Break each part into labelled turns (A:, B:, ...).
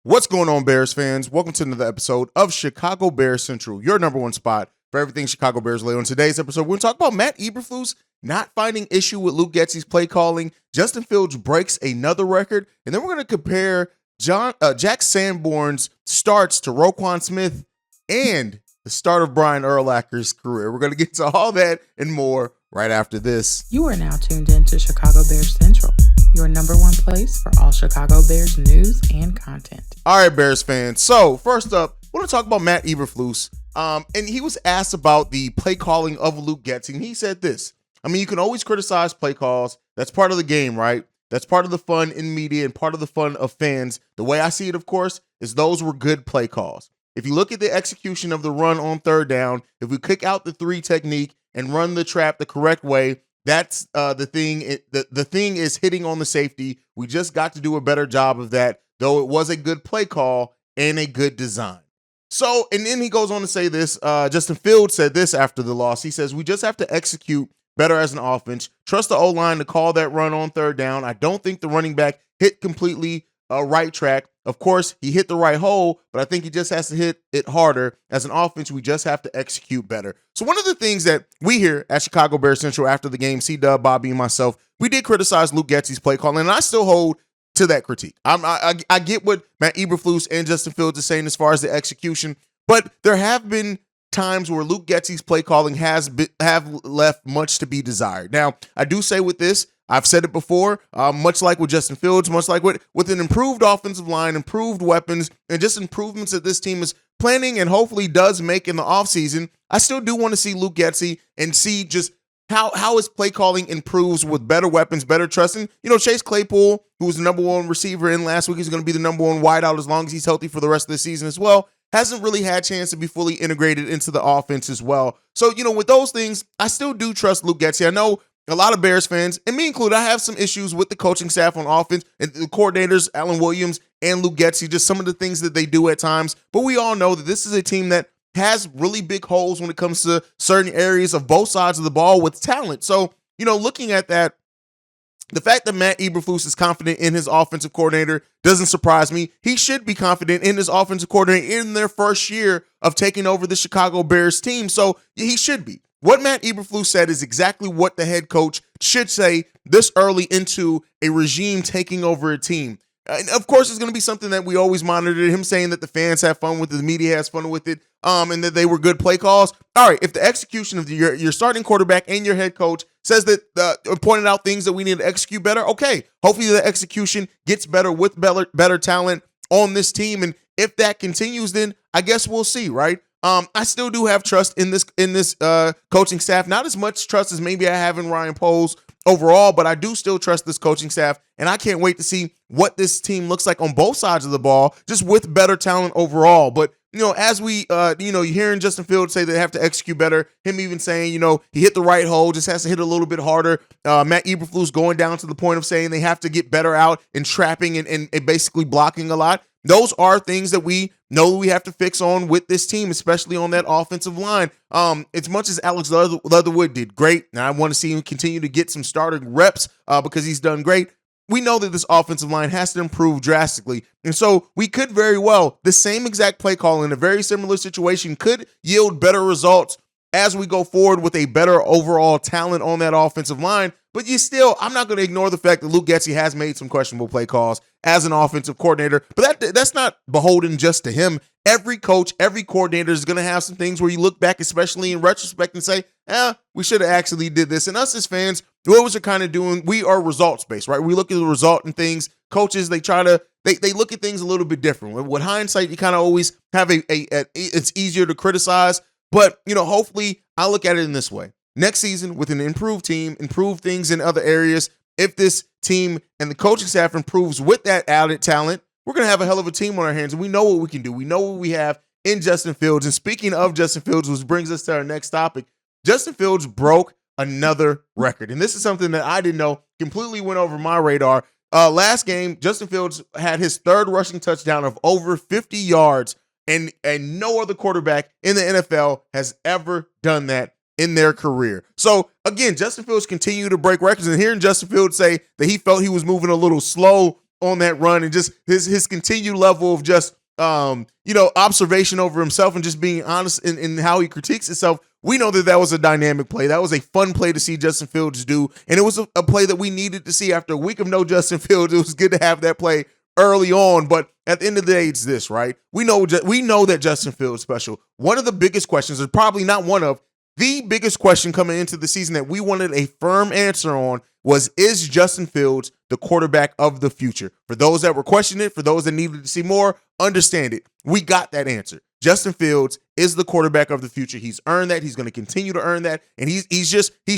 A: What's going on, Bears fans? Welcome to another episode of Chicago Bears Central, your number one spot for everything Chicago Bears related. On today's episode, we're going to talk about Matt Eberflus not finding issue with Luke Getsy's play calling. Justin Fields breaks another record, and then we're going to compare Jack Sanborn's starts to Roquan Smith and the start of Brian Urlacher's career. We're going to get to all that and more right after this.
B: You are now tuned in to Chicago Bears Central, your number one place for all Chicago Bears news and content.
A: All right, Bears fans. So first up, we're going to talk about Matt Eberflus. And he was asked about the play calling of Luke Getsy, and he said this. I mean, you can always criticize play calls. That's part of the game, right? That's part of the fun in media and part of the fun of fans. The way I see it, of course, is those were good play calls. If you look at the execution of the run on third down, if we kick out the three technique and run the trap the correct way, that's the thing. The thing is hitting on the safety. We just got to do a better job of that, though it was a good play call and a good design. So, and then he goes on to say this. Justin Fields said this after the loss. He says, we just have to execute better as an offense. Trust the O-line to call that run on third down. I don't think the running back hit completely right track. Of course, he hit the right hole, but I think he just has to hit it harder. As an offense, we just have to execute better. So one of the things that we here at Chicago Bears Central after the game, C-Dub, Bobby, and myself, we did criticize Luke Getsy's play calling, and I still hold to that critique. I get what Matt Eberflus and Justin Fields are saying as far as the execution, but there have been times where Luke Getsy's play calling have left much to be desired. Now, I do say with this, I've said it before, much like with Justin Fields, much like with an improved offensive line, improved weapons, and just improvements that this team is planning and hopefully does make in the offseason, I still do want to see Luke Getsy and see just how his play calling improves with better weapons, better trust. And, Chase Claypool, who was the number one receiver in last week, is going to be the number one wideout as long as he's healthy for the rest of the season as well. Hasn't really had a chance to be fully integrated into the offense as well. So, with those things, I still do trust Luke Getsy. I know a lot of Bears fans, and me included, I have some issues with the coaching staff on offense and the coordinators, Alan Williams and Luke Getsy, just some of the things that they do at times. But we all know that this is a team that has really big holes when it comes to certain areas of both sides of the ball with talent. So, looking at that, the fact that Matt Eberflus is confident in his offensive coordinator doesn't surprise me. He should be confident in his offensive coordinator in their first year of taking over the Chicago Bears team. So he should be. What Matt Eberflus said is exactly what the head coach should say this early into a regime taking over a team. And of course, it's going to be something that we always monitor. Him saying that the fans have fun with it, the media has fun with it, and that they were good play calls. All right, if the execution of your starting quarterback and your head coach says that pointed out things that we need to execute better, okay, hopefully the execution gets better with better talent on this team. And if that continues, then I guess we'll see, right? I still do have trust in this coaching staff. Not as much trust as maybe I have in Ryan Poles overall, but I do still trust this coaching staff, and I can't wait to see what this team looks like on both sides of the ball, just with better talent overall. But as we, you're hearing Justin Fields say they have to execute better. Him even saying, he hit the right hole, just has to hit a little bit harder. Matt Eberflus going down to the point of saying they have to get better out and trapping and basically blocking a lot. Those are things that we know we have to fix on with this team, especially on that offensive line. As much as Alex Leatherwood did great, and I want to see him continue to get some starting reps because he's done great, we know that this offensive line has to improve drastically. And so we could very well, the same exact play call in a very similar situation could yield better results as we go forward with a better overall talent on that offensive line. But I'm not going to ignore the fact that Luke Getsy has made some questionable play calls as an offensive coordinator. But that's not beholden just to him. Every coach, every coordinator is going to have some things where you look back, especially in retrospect, and say, we should have actually did this. And us as fans, what was it kind of doing? We are results-based, right? We look at the result and things. Coaches, they look at things a little bit different. With hindsight, you kind of always have it's easier to criticize. But, hopefully I look at it in this way. Next season, with an improved team, improve things in other areas, if this team and the coaching staff improves with that added talent, we're going to have a hell of a team on our hands. And we know what we can do. We know what we have in Justin Fields. And speaking of Justin Fields, which brings us to our next topic, Justin Fields broke another record. And this is something that I didn't know, completely went over my radar. Last game, Justin Fields had his third rushing touchdown of over 50 yards. And no other quarterback in the NFL has ever done that in their career. So again, Justin Fields continued to break records, and hearing Justin Fields say that he felt he was moving a little slow on that run and just his continued level of just observation over himself and just being honest in how he critiques himself. We know that was a dynamic play. That was a fun play to see Justin Fields do. And it was a play that we needed to see after a week of no Justin Fields. It was good to have that play early on. But at the end of the day, it's this, right? We know that Justin Fields is special. One of the biggest questions, or probably not one of, the biggest question coming into the season that we wanted a firm answer on was, is Justin Fields the quarterback of the future? For those that were questioning it, for those that needed to see more, understand it. We got that answer. Justin Fields is the quarterback of the future. He's earned that. He's going to continue to earn that. And he's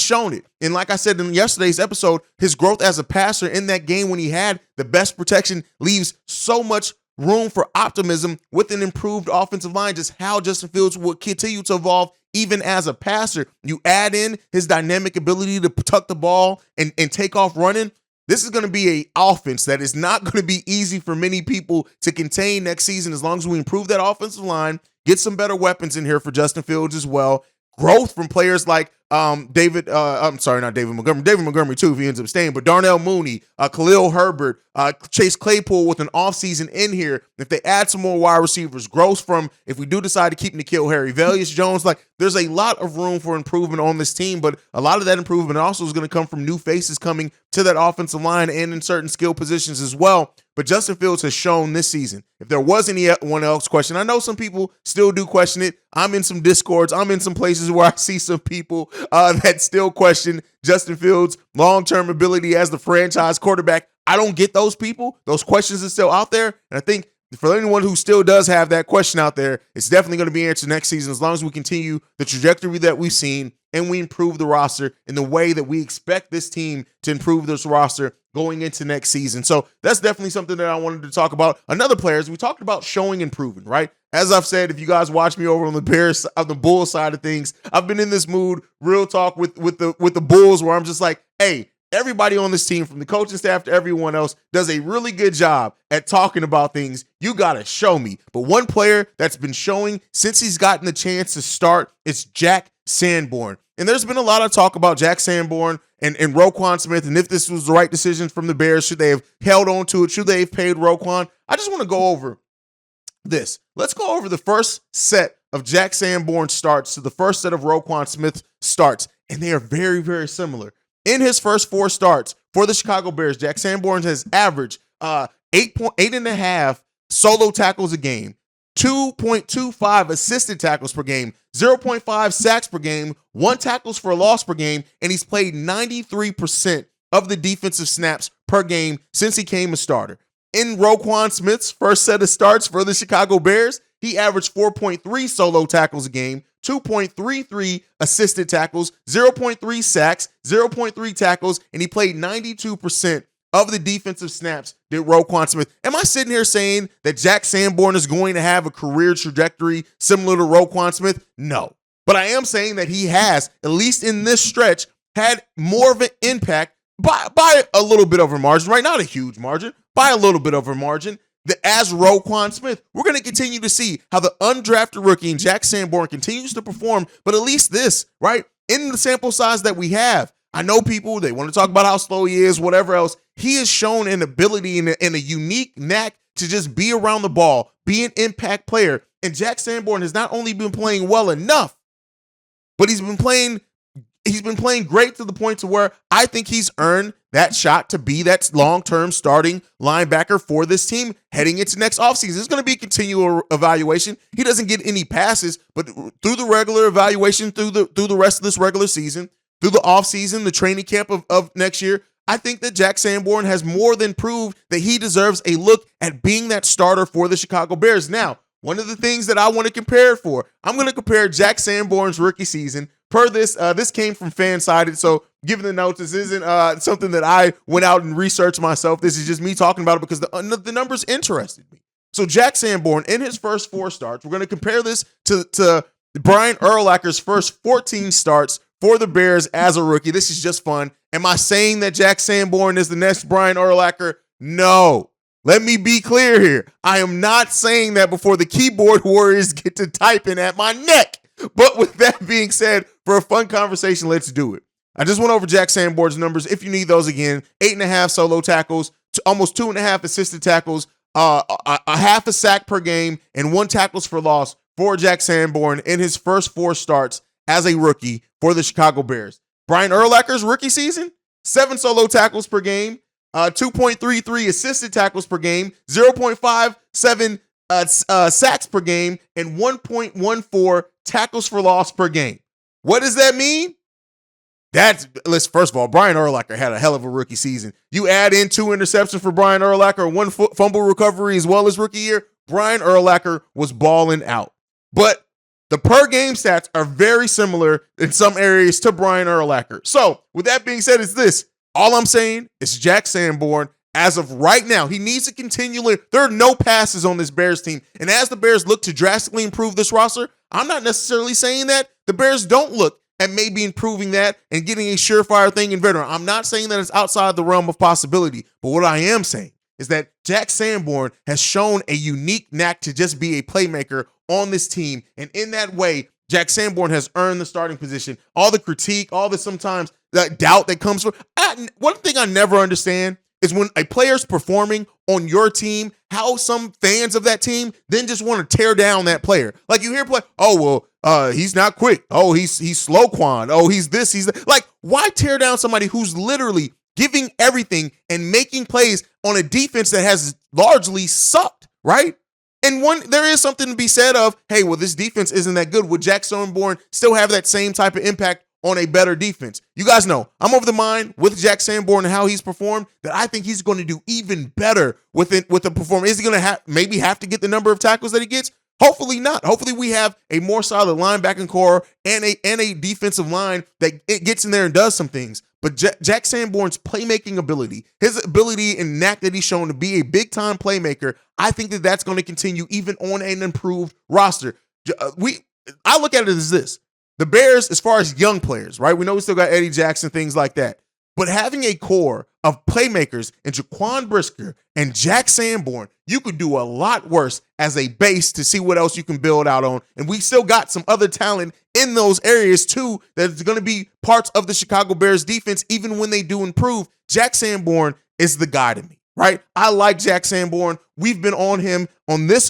A: shown it. And like I said in yesterday's episode, his growth as a passer in that game when he had the best protection leaves so much room for optimism with an improved offensive line, just how Justin Fields will continue to evolve even as a passer. You add in his dynamic ability to tuck the ball and take off running. This is going to be an offense that is not going to be easy for many people to contain next season as long as we improve that offensive line, get some better weapons in here for Justin Fields as well. Growth from players like David Montgomery too, if he ends up staying, but Darnell Mooney, Khalil Herbert, Chase Claypool with an offseason in here. If they add some more wide receivers, growth from, if we do decide to keep N'Keal Harry, Velus Jones, like there's a lot of room for improvement on this team, but a lot of that improvement also is going to come from new faces coming to that offensive line and in certain skill positions as well. But Justin Fields has shown this season, if there was anyone else question, I know some people still do question it. I'm in some discords. I'm in some places where I see some people that still question Justin Fields' long-term ability as the franchise quarterback. I don't get those people. Those questions are still out there. And I think for anyone who still does have that question out there, it's definitely going to be answered next season as long as we continue the trajectory that we've seen and we improve the roster in the way that we expect this team to improve this roster going into next season. So that's definitely something that I wanted to talk about. Another player is we talked about showing and proving, right? As I've said, if you guys watch me over on the Bulls side of things, I've been in this mood, real talk with the Bulls, where I'm just like, hey, everybody on this team, from the coaching staff to everyone else, does a really good job at talking about things. You got to show me. But one player that's been showing since he's gotten the chance to start is Jack Sanborn. And there's been a lot of talk about Jack Sanborn and Roquan Smith, and if this was the right decision from the Bears, should they have held on to it? Should they have paid Roquan? I just want to go over this. Let's go over the first set of Jack Sanborn starts to the first set of Roquan Smith starts, and they are very, very similar. In his first 4 starts for the Chicago Bears, Jack Sanborn has averaged 8.5 solo tackles a game, 2.25 assisted tackles per game, 0.5 sacks per game, 1 tackles for a loss per game, and he's played 93% of the defensive snaps per game since he became a starter. In Roquan Smith's first set of starts for the Chicago Bears, he averaged 4.3 solo tackles a game, 2.33 assisted tackles, 0.3 sacks, 0.3 tackles, and he played 92% of the defensive snaps did Roquan Smith. Am I sitting here saying that Jack Sanborn is going to have a career trajectory similar to Roquan Smith? No. But I am saying that he has, at least in this stretch, had more of an impact by a little bit over margin, right? Not a huge margin, by a little bit over margin, as Roquan Smith. We're going to continue to see how the undrafted rookie and Jack Sanborn continues to perform, but at least this, right? In the sample size that we have, I know people, they want to talk about how slow he is, whatever else. He has shown an ability and a unique knack to just be around the ball, be an impact player. And Jack Sanborn has not only been playing well enough, but he's been playing great to the point to where I think he's earned that shot to be that long-term starting linebacker for this team heading into next offseason. It's going to be a continual evaluation. He doesn't get any passes, but through the regular evaluation, through the rest of this regular season, through the offseason, the training camp of next year, I think that Jack Sanborn has more than proved that he deserves a look at being that starter for the Chicago Bears. Now, one of the things that I want to compare it for, I'm going to compare Jack Sanborn's rookie season. Per this, this came from Fansided, so given the notes, this isn't something that I went out and researched myself. This is just me talking about it because the numbers interested me. So Jack Sanborn, in his first 4 starts, we're going to compare this to Brian Urlacher's first 14 starts for the Bears as a rookie. This is just fun. Am I saying that Jack Sanborn is the next Brian Urlacher? No. Let me be clear here. I am not saying that before the keyboard warriors get to typing at my neck. But with that being said, for a fun conversation, let's do it. I just went over Jack Sanborn's numbers. If you need those again, 8.5 solo tackles, almost 2.5 assisted tackles, a half a sack per game, and 1 tackles for loss for Jack Sanborn in his first 4 starts as a rookie for the Chicago Bears. Brian Urlacher's rookie season, 7 solo tackles per game, 2.33 assisted tackles per game, 0.57 sacks per game, and 1.14 tackles for loss per game. What does that mean? First of all, Brian Urlacher had a hell of a rookie season. You add in 2 interceptions for Brian Urlacher, 1 fumble recovery as well as rookie year, Brian Urlacher was balling out. But the per game stats are very similar in some areas to Brian Urlacher. So with that being said, it's this. All I'm saying is Jack Sanborn, as of right now, he needs to continually, there are no passes on this Bears team. And as the Bears look to drastically improve this roster, I'm not necessarily saying that the Bears don't look at maybe improving that and getting a surefire thing in veteran. I'm not saying that it's outside the realm of possibility, but what I am saying is that Jack Sanborn has shown a unique knack to just be a playmaker on this team. And in that way, Jack Sanborn has earned the starting position. All the critique, all the sometimes that doubt that comes from. One thing I never understand is when a player's performing on your team, how some fans of that team then just want to tear down that player. Like you hear play, oh, well, he's not quick. Oh, he's slow quan. Oh, he's this, he's that. Like, why tear down somebody who's literally giving everything and making plays on a defense that has largely sucked, right? And there is something to be said of, hey, well, this defense isn't that good. Would Jack Sanborn still have that same type of impact on a better defense? You guys know I'm of the mind with Jack Sanborn and how he's performed that I think he's going to do even better with the performance. Is he going to maybe have to get the number of tackles that he gets? Hopefully not. Hopefully we have a more solid linebacking core and a defensive line that it gets in there and does some things. But Jack Sanborn's playmaking ability, his ability and knack that he's shown to be a big-time playmaker, I think that that's going to continue even on an improved roster. I look at it as this. The Bears, as far as young players, right? We know we still got Eddie Jackson, things like that. But having a core of playmakers in Jaquan Brisker and Jack Sanborn, you could do a lot worse as a base to see what else you can build out on. And we still got some other talent in those areas too that's going to be parts of the Chicago Bears defense even when they do improve. Jack Sanborn is the guy to me, right? I like Jack Sanborn. We've been on him on this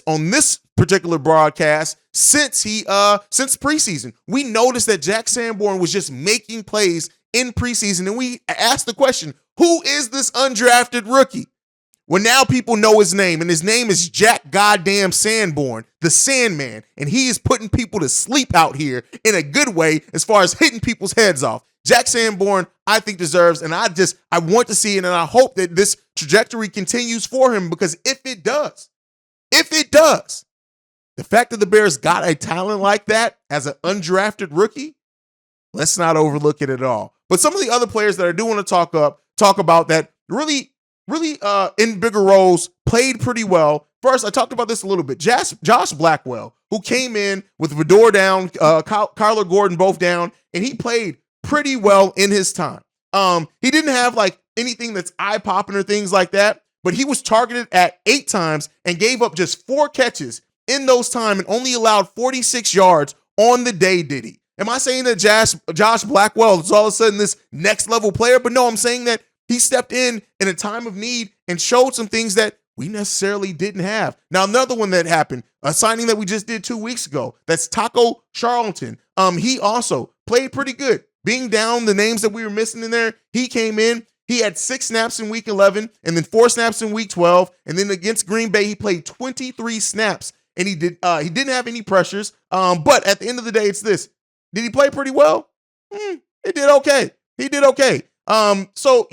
A: particular broadcast since preseason. We noticed that Jack Sanborn was just making plays in preseason, and we asked the question, who is this undrafted rookie? Well, now people know his name, and his name is Jack goddamn Sanborn, the Sandman, and he is putting people to sleep out here in a good way as far as hitting people's heads off. Jack Sanborn, I think, deserves, and I want to see it, and I hope that this trajectory continues for him, because if it does, the fact that the Bears got a talent like that as an undrafted rookie, let's not overlook it at all. But some of the other players that I do want to talk about that really in bigger roles played pretty well. First, I talked about this a little bit. Josh Blackwell, who came in with Vidor down, Kyler Gordon both down, and he played pretty well in his time. He didn't have like anything that's eye-popping or things like that, but he was targeted at 8 times and gave up just 4 catches in those time and only allowed 46 yards on the day, did he? Am I saying that Josh Blackwell is all of a sudden this next level player? But no, I'm saying that he stepped in a time of need and showed some things that we necessarily didn't have. Now, another one that happened, a signing that we just did 2 weeks ago, that's Taco Charlton. He also played pretty good. Being down the names that we were missing in there, he came in. He had 6 snaps in week 11 and then 4 snaps in week 12. And then against Green Bay, he played 23 snaps and he didn't have any pressures. But at the end of the day, it's this. Did he play pretty well? It did okay. He did okay. So,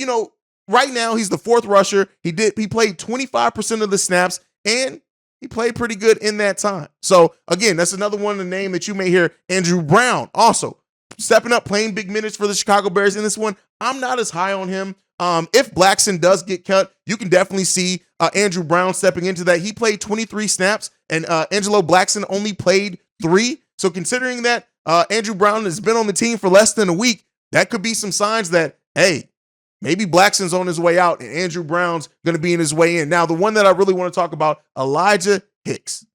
A: right now he's the 4th rusher. He played 25% of the snaps and he played pretty good in that time. So again, that's another one of the name that you may hear. Andrew Brown also stepping up, playing big minutes for the Chicago Bears in this one. I'm not as high on him. If Blackson does get cut, you can definitely see Andrew Brown stepping into that. He played 23 snaps and Angelo Blackson only played 3. So considering that Andrew Brown has been on the team for less than a week, that could be some signs that, hey, maybe Blackson's on his way out and Andrew Brown's going to be in his way in. Now, the one that I really want to talk about, Elijah Hicks.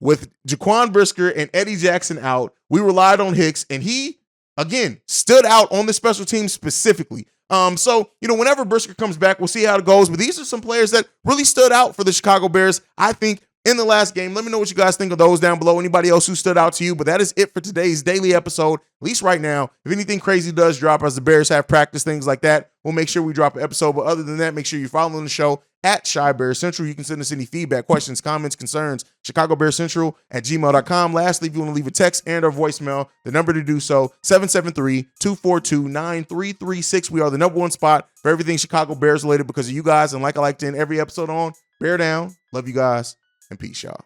A: With Jaquan Brisker and Eddie Jackson out, we relied on Hicks, and he, again, stood out on the special teams specifically. So, whenever Brisker comes back, we'll see how it goes. But these are some players that really stood out for the Chicago Bears, I think, in the last game. Let me know what you guys think of those down below. Anybody else who stood out to you? But that is it for today's daily episode, at least right now. If anything crazy does drop, as the Bears have practice, things like that, we'll make sure we drop an episode. But other than that, make sure you're following the show at Chi Bears Central. You can send us any feedback, questions, comments, concerns, ChicagoBearsCentral@gmail.com. Lastly, if you want to leave a text and or voicemail, the number to do so, 773-242-9336. We are the number one spot for everything Chicago Bears related because of you guys. And like I like to end every episode on, bear down. Love you guys. And peace, y'all.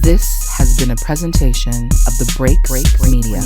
B: This has been a presentation of the Break Media.